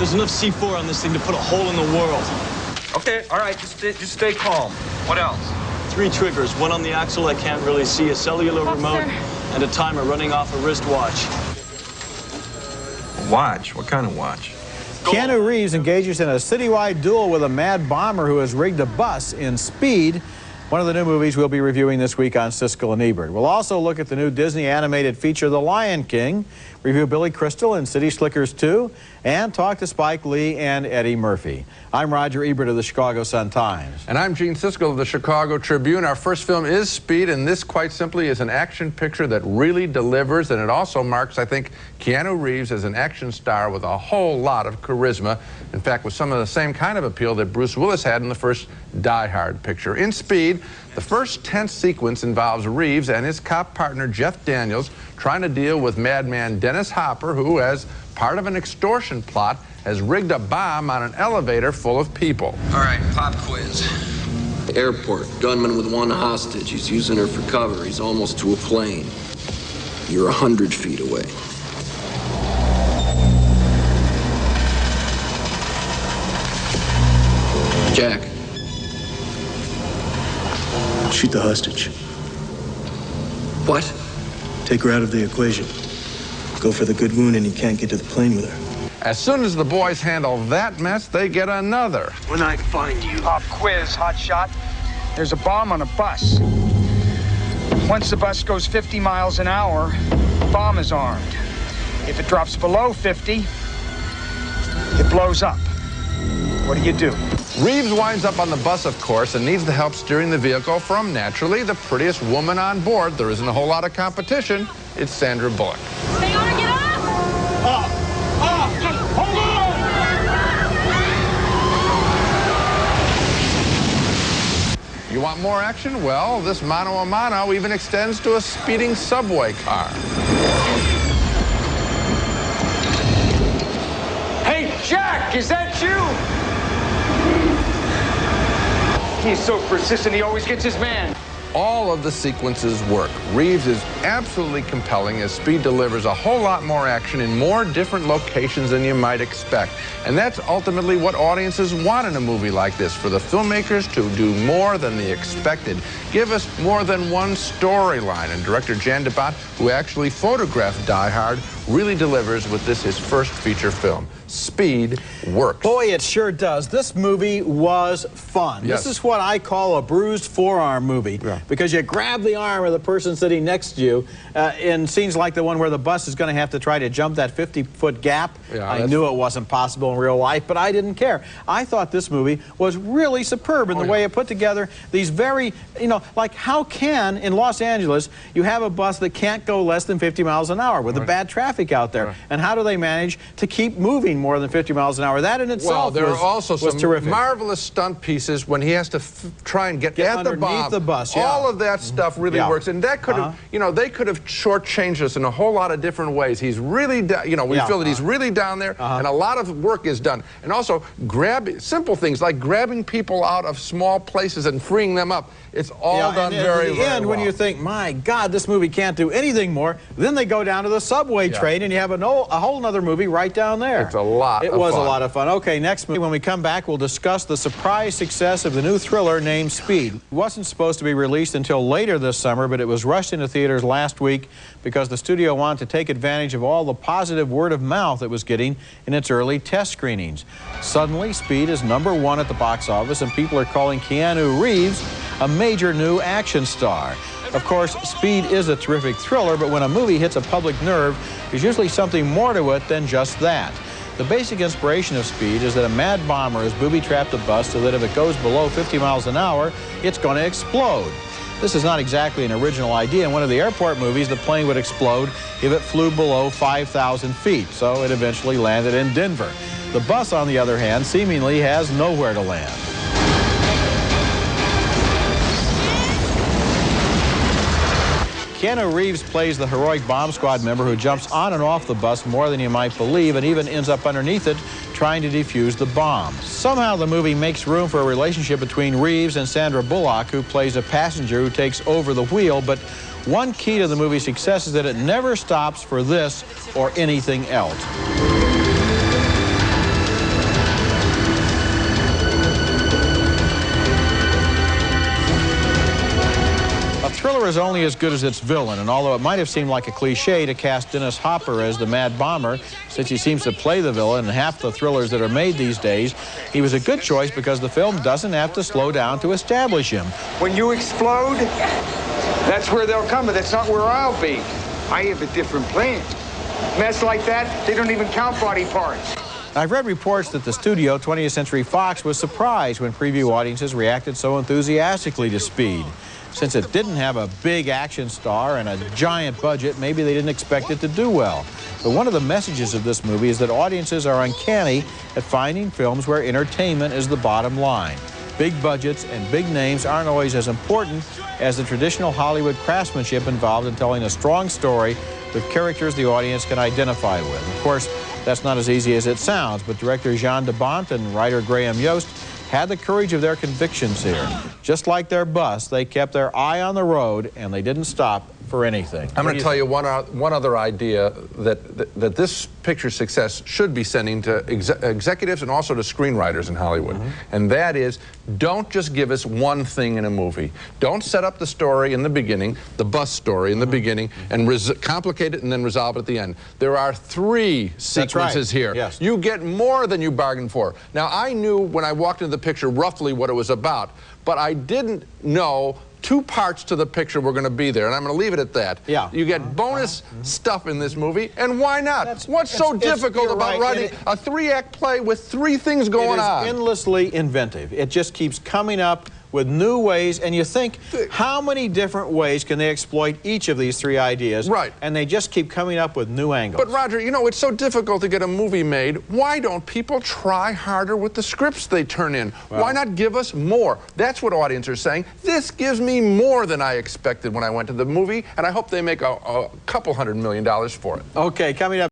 There's enough C4 on this thing to put a hole in the world. Okay, all right, just stay calm. What else? 3 triggers, one on the axle I can't really see, a cellular remote, and a timer running off a wristwatch. Watch? What kind of watch? Keanu Reeves engages in a citywide duel with a mad bomber who has rigged a bus in Speed, one of the new movies we'll be reviewing this week on Siskel and Ebert. We'll also look at the new Disney animated feature, The Lion King, review Billy Crystal and City Slickers 2, and talk to Spike Lee and Eddie Murphy. I'm Roger Ebert of the Chicago Sun-Times. And I'm Gene Siskel of the Chicago Tribune. Our first film is Speed, and this, quite simply, is an action picture that really delivers, and it also marks, I think, Keanu Reeves as an action star with a whole lot of charisma. In fact, with some of the same kind of appeal that Bruce Willis had in the first Die Hard picture. In Speed, the first tense sequence involves Reeves and his cop partner, Jeff Daniels, trying to deal with madman Dennis Hopper, who, as part of an extortion plot, has rigged a bomb on an elevator full of people. All right, pop quiz. Airport, gunman with one hostage. He's using her for cover. He's almost to a plane. You're 100 feet away. Jack. Shoot the hostage. What? Take her out of the equation. Go for the good wound and you can't get to the plane with her. As soon as the boys handle that mess, they get another. When I find you. Pop quiz, hot shot. There's a bomb on a bus. Once the bus goes 50 miles an hour, the bomb is armed. If it drops below 50, it blows up. What do? Reeves winds up on the bus, of course, and needs the help steering the vehicle from, naturally, the prettiest woman on board. There isn't a whole lot of competition. It's Sandra Bullock. Stay on, get off! Hold on! You want more action? Well, this mano a mano even extends to a speeding subway car. Hey, Jack, is that you? He's so persistent, he always gets his man. All of the sequences work. Reeves is absolutely compelling as Speed delivers a whole lot more action in more different locations than you might expect. And that's ultimately what audiences want in a movie like this, for the filmmakers to do more than the expected. Give us more than one storyline. And director Jan de Bont, who actually photographed Die Hard, really delivers with this, his first feature film. Speed works. Boy, it sure does. This movie was fun. Yes. This is what I call a bruised forearm movie, because you grab the arm of the person sitting next to you in scenes like the one where the bus is going to have to try to jump that 50-foot gap. I knew it wasn't possible in real life, but I didn't care. I thought this movie was really superb in the way it put together these very, like how can, in Los Angeles, you have a bus that can't go less than 50 miles an hour with the bad traffic out there? And how do they manage to keep moving more than 50 miles an hour? That in itself there are also some terrific. Marvelous stunt pieces when he has to try and get at the bomb. The bus, All of that stuff really works, and that could have, they could have shortchanged us in a whole lot of different ways. He's really, we feel that he's really down there, and a lot of work is done. And also, simple things like grabbing people out of small places and freeing them up. It's all done very well. At the end, when you think, my God, this movie can't do anything more, then they go down to the subway train, and you have a whole other movie right down there. It's a lot of fun. It was a lot of fun. Okay, next movie, when we come back, we'll discuss the surprise success of the new thriller named Speed. It wasn't supposed to be released until later this summer, but it was rushed into theaters last week because the studio wanted to take advantage of all the positive word of mouth it was getting in its early test screenings. Suddenly, Speed is #1 at the box office, and people are calling Keanu Reeves a major new action star. Of course, Speed is a terrific thriller, but when a movie hits a public nerve, there's usually something more to it than just that. The basic inspiration of Speed is that a mad bomber has booby-trapped the bus so that if it goes below 50 miles an hour, it's going to explode. This is not exactly an original idea. In one of the airport movies, the plane would explode if it flew below 5,000 feet, so it eventually landed in Denver. The bus, on the other hand, seemingly has nowhere to land. Keanu Reeves plays the heroic bomb squad member who jumps on and off the bus more than you might believe and even ends up underneath it trying to defuse the bomb. Somehow the movie makes room for a relationship between Reeves and Sandra Bullock, who plays a passenger who takes over the wheel, but one key to the movie's success is that it never stops for this or anything else. is only as good as its villain, and although it might have seemed like a cliche to cast Dennis Hopper as the Mad Bomber, since he seems to play the villain in half the thrillers that are made these days, he was a good choice because the film doesn't have to slow down to establish him. When you explode, that's where they'll come, but that's not where I'll be. I have a different plan. Mess like that, they don't even count body parts. I've read reports that the studio, 20th Century Fox, was surprised when preview audiences reacted so enthusiastically to Speed. Since it didn't have a big action star and a giant budget, maybe they didn't expect it to do well. But one of the messages of this movie is that audiences are uncanny at finding films where entertainment is the bottom line. Big budgets and big names aren't always as important as the traditional Hollywood craftsmanship involved in telling a strong story with characters the audience can identify with. Of course, that's not as easy as it sounds, but director Jean de Bont and writer Graham Yost had the courage of their convictions here. Just like their bus, they kept their eye on the road, and they didn't stop for anything. I'm going to tell you one other idea that this picture's success should be sending to executives and also to screenwriters in Hollywood. And that is, don't just give us one thing in a movie. Don't set up the story in the beginning, the bus story in the beginning, and complicate it and then resolve it at the end. There are 3 sequences here. Yes. You get more than you bargained for. Now, I knew when I walked into the picture roughly what it was about, but I didn't know 2 parts to the picture were going to be there, and I'm going to leave it at that. Yeah. You get bonus stuff in this movie, and why not? What's so difficult about writing a 3-act play with 3 things going on? It is endlessly inventive. It just keeps coming up with new ways, and you think, how many different ways can they exploit each of these 3 ideas? Right. And they just keep coming up with new angles. But Roger, you know, it's so difficult to get a movie made. Why don't people try harder with the scripts they turn in? Well, why not give us more? That's what audiences are saying. This gives me more than I expected when I went to the movie, and I hope they make a couple $100 million for it. Okay, coming up.